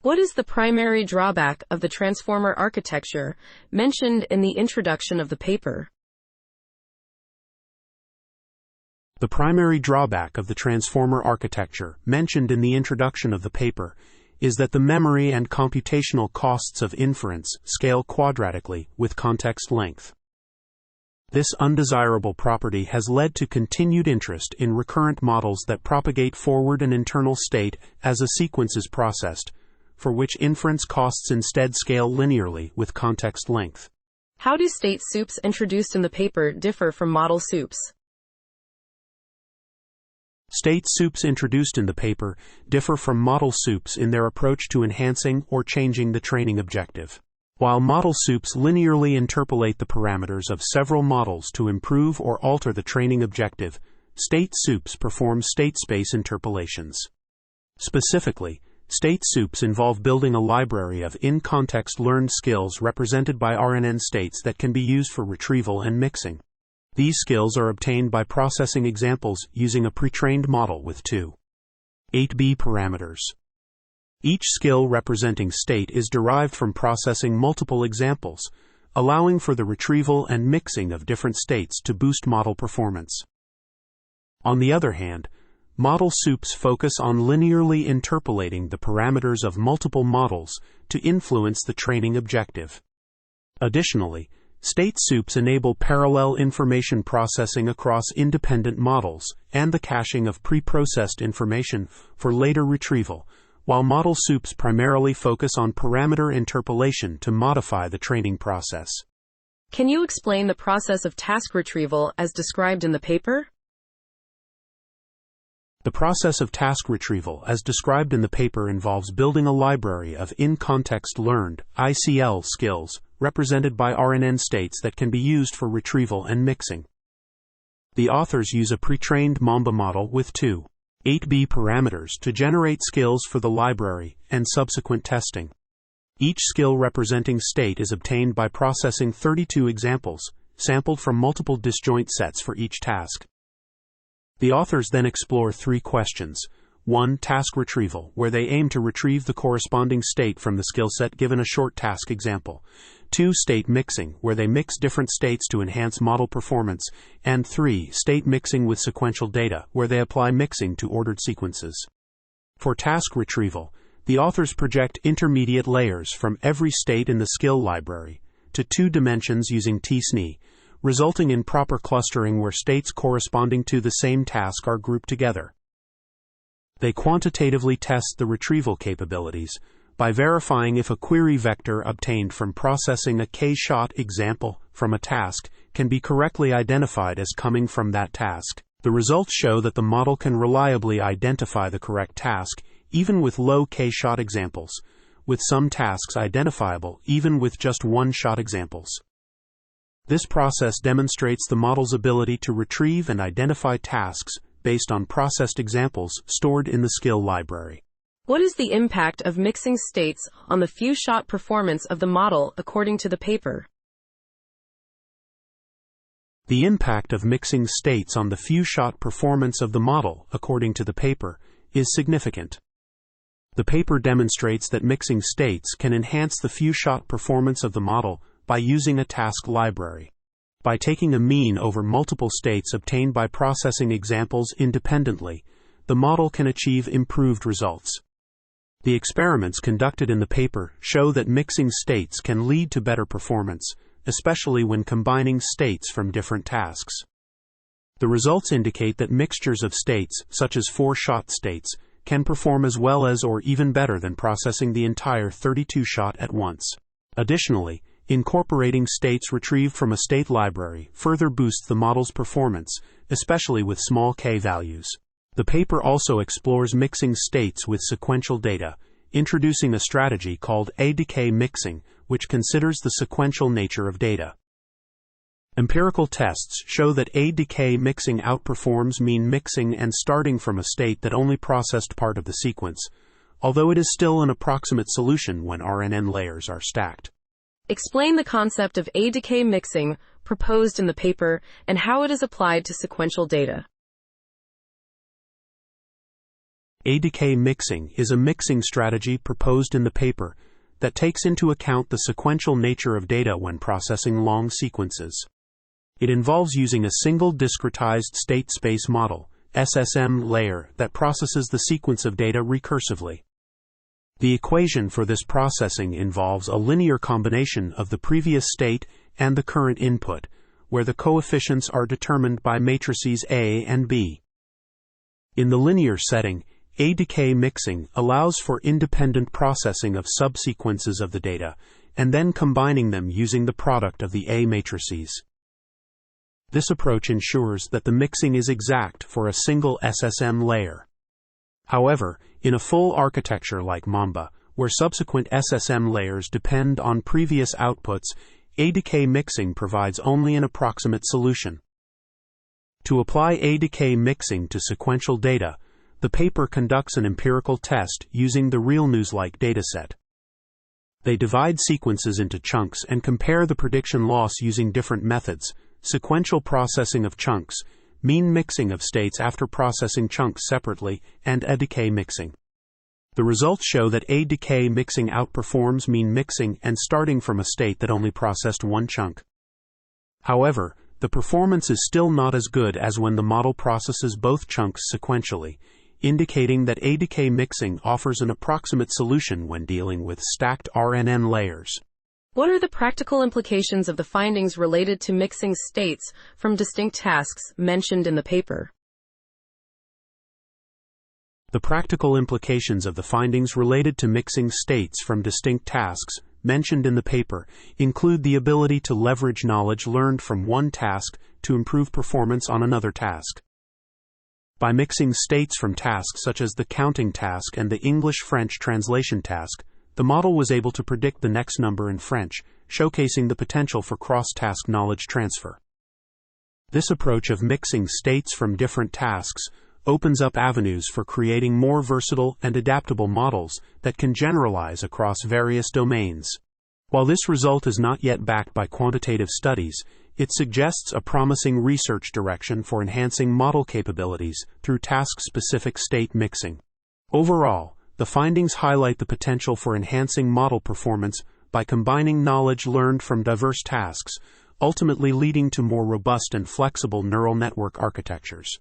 What is the primary drawback of the transformer architecture mentioned in the introduction of the paper? The primary drawback of the transformer architecture mentioned in the introduction of the paper is that the memory and computational costs of inference scale quadratically with context length. This undesirable property has led to continued interest in recurrent models that propagate forward an internal state as a sequence is processed, for which inference costs instead scale linearly with context length. How do state soups introduced in the paper differ from model soups? State soups introduced in the paper differ from model soups in their approach to enhancing or changing the training objective. While model soups linearly interpolate the parameters of several models to improve or alter the training objective, state soups perform state space interpolations. Specifically, state soups involve building a library of in-context learned skills represented by RNN states that can be used for retrieval and mixing. These skills are obtained by processing examples using a pre-trained model with 8B parameters. Each skill representing state is derived from processing multiple examples, allowing for the retrieval and mixing of different states to boost model performance. On the other hand, model soups focus on linearly interpolating the parameters of multiple models to influence the training objective. Additionally, state soups enable parallel information processing across independent models and the caching of pre-processed information for later retrieval, while model soups primarily focus on parameter interpolation to modify the training process. Can you explain the process of task retrieval as described in the paper? The process of task retrieval as described in the paper involves building a library of in-context learned (ICL) skills represented by RNN states that can be used for retrieval and mixing. The authors use a pre-trained Mamba model with 8B parameters to generate skills for the library and subsequent testing. Each skill representing state is obtained by processing 32 examples, sampled from multiple disjoint sets for each task. The authors then explore 3 questions. 1. Task retrieval, where they aim to retrieve the corresponding state from the skill set given a short task example. 2. State mixing, where they mix different states to enhance model performance. And 3. State mixing with sequential data, where they apply mixing to ordered sequences. For task retrieval, the authors project intermediate layers from every state in the skill library to 2 dimensions using t-SNE, resulting in proper clustering where states corresponding to the same task are grouped together. They quantitatively test the retrieval capabilities by verifying if a query vector obtained from processing a k-shot example from a task can be correctly identified as coming from that task. The results show that the model can reliably identify the correct task even with low k-shot examples, with some tasks identifiable even with just one-shot examples. This process demonstrates the model's ability to retrieve and identify tasks based on processed examples stored in the skill library. What is the impact of mixing states on the few-shot performance of the model according to the paper? The impact of mixing states on the few-shot performance of the model according to the paper is significant. The paper demonstrates that mixing states can enhance the few-shot performance of the model by using a task library. By taking a mean over multiple states obtained by processing examples independently, the model can achieve improved results. The experiments conducted in the paper show that mixing states can lead to better performance, especially when combining states from different tasks. The results indicate that mixtures of states, such as 4-shot states, can perform as well as or even better than processing the entire 32-shot at once. Additionally, incorporating states retrieved from a state library further boosts the model's performance, especially with small k values. The paper also explores mixing states with sequential data, introducing a strategy called A-decay mixing, which considers the sequential nature of data. Empirical tests show that A-decay mixing outperforms mean mixing and starting from a state that only processed part of the sequence, although it is still an approximate solution when RNN layers are stacked. Explain the concept of A-decay mixing proposed in the paper and how it is applied to sequential data. A-decay mixing is a mixing strategy proposed in the paper that takes into account the sequential nature of data when processing long sequences. It involves using a single discretized state space model, SSM layer, that processes the sequence of data recursively. The equation for this processing involves a linear combination of the previous state and the current input, where the coefficients are determined by matrices A and B. In the linear setting, A-decay mixing allows for independent processing of subsequences of the data, and then combining them using the product of the A matrices. This approach ensures that the mixing is exact for a single SSM layer. However, in a full architecture like Mamba, where subsequent SSM layers depend on previous outputs, A-decay mixing provides only an approximate solution. To apply A-decay mixing to sequential data, the paper conducts an empirical test using the RealNews-like dataset. They divide sequences into chunks and compare the prediction loss using different methods: sequential processing of chunks, mean mixing of states after processing chunks separately, and A-decay mixing. The results show that A-decay mixing outperforms mean mixing and starting from a state that only processed one chunk. However, the performance is still not as good as when the model processes both chunks sequentially, indicating that A-decay mixing offers an approximate solution when dealing with stacked RNN layers. What are the practical implications of the findings related to mixing states from distinct tasks mentioned in the paper? The practical implications of the findings related to mixing states from distinct tasks mentioned in the paper include the ability to leverage knowledge learned from one task to improve performance on another task. By mixing states from tasks such as the counting task and the English-French translation task, the model was able to predict the next number in French, showcasing the potential for cross-task knowledge transfer. This approach of mixing states from different tasks opens up avenues for creating more versatile and adaptable models that can generalize across various domains. While this result is not yet backed by quantitative studies, it suggests a promising research direction for enhancing model capabilities through task-specific state mixing. Overall, the findings highlight the potential for enhancing model performance by combining knowledge learned from diverse tasks, ultimately leading to more robust and flexible neural network architectures.